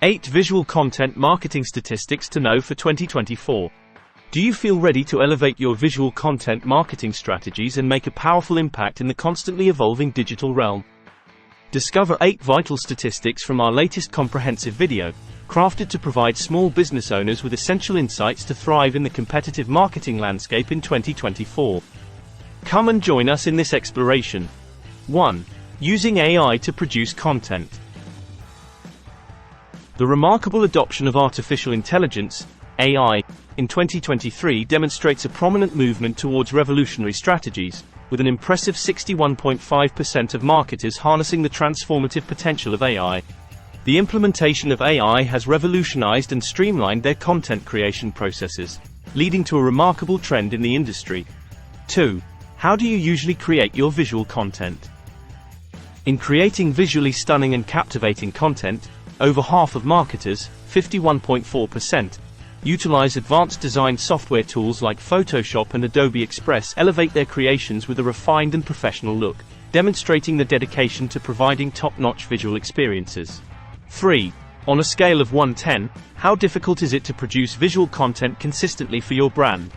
8 Visual Content Marketing Statistics to Know for 2024. Do you feel ready to elevate your visual content marketing strategies and make a powerful impact in the constantly evolving digital realm? Discover 8 vital statistics from our latest comprehensive video, crafted to provide small business owners with essential insights to thrive in the competitive marketing landscape in 2024. Come and join us in this exploration. 1. Using AI to produce content. The remarkable adoption of artificial intelligence, AI, in 2023 demonstrates a prominent movement towards revolutionary strategies, with an impressive 61.5% of marketers harnessing the transformative potential of AI. The implementation of AI has revolutionized and streamlined their content creation processes, leading to a remarkable trend in the industry. 2. How do you usually create your visual content? In creating visually stunning and captivating content, over half of marketers, 51.4%, utilize advanced design software tools like Photoshop and Adobe Express elevate their creations with a refined and professional look, demonstrating the dedication to providing top-notch visual experiences. 3. On a scale of 1-10, how difficult is it to produce visual content consistently for your brand?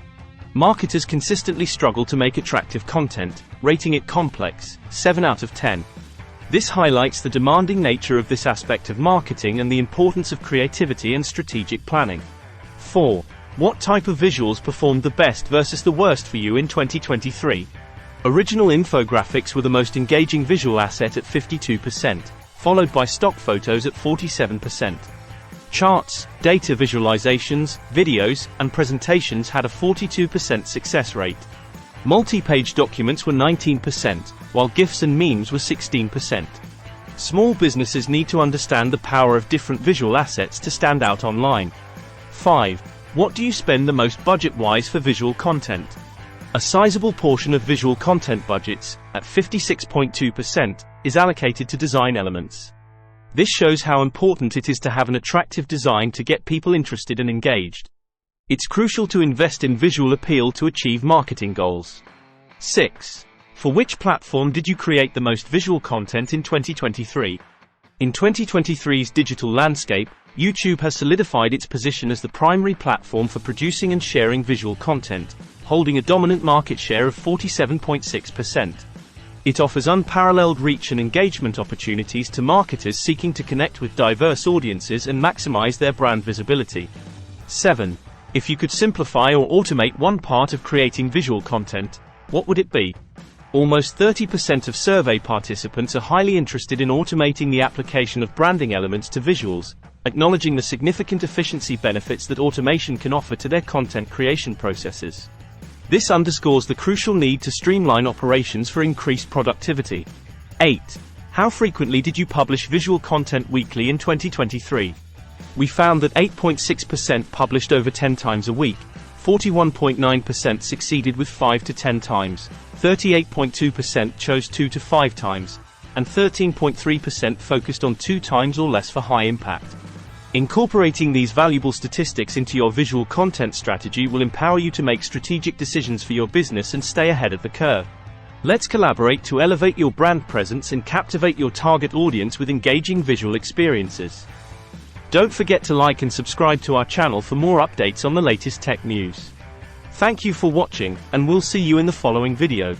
Marketers consistently struggle to make attractive content, rating it complex, 7 out of 10. This highlights the demanding nature of this aspect of marketing and the importance of creativity and strategic planning. 4. What type of visuals performed the best versus the worst for you in 2023? Original infographics were the most engaging visual asset at 52%, followed by stock photos at 47%. Charts, data visualizations, videos, and presentations had a 42% success rate. Multi-page documents were 19%, while GIFs and memes were 16%. Small businesses need to understand the power of different visual assets to stand out online. 5. What do you spend the most budget-wise for visual content? A sizable portion of visual content budgets, at 56.2%, is allocated to design elements. This shows how important it is to have an attractive design to get people interested and engaged. It's crucial to invest in visual appeal to achieve marketing goals. 6. For which platform did you create the most visual content in 2023? In 2023's digital landscape, YouTube has solidified its position as the primary platform for producing and sharing visual content, holding a dominant market share of 47.6%. It offers unparalleled reach and engagement opportunities to marketers seeking to connect with diverse audiences and maximize their brand visibility. 7. If you could simplify or automate one part of creating visual content, what would it be? Almost 30% of survey participants are highly interested in automating the application of branding elements to visuals, acknowledging the significant efficiency benefits that automation can offer to their content creation processes. This underscores the crucial need to streamline operations for increased productivity. 8. How frequently did you publish visual content weekly in 2023? We found that 8.6% published over 10 times a week, 41.9% succeeded with 5 to 10 times, 38.2% chose 2 to 5 times, and 13.3% focused on 2 times or less for high impact. Incorporating these valuable statistics into your visual content strategy will empower you to make strategic decisions for your business and stay ahead of the curve. Let's collaborate to elevate your brand presence and captivate your target audience with engaging visual experiences. Don't forget to like and subscribe to our channel for more updates on the latest tech news. Thank you for watching, and we'll see you in the following video.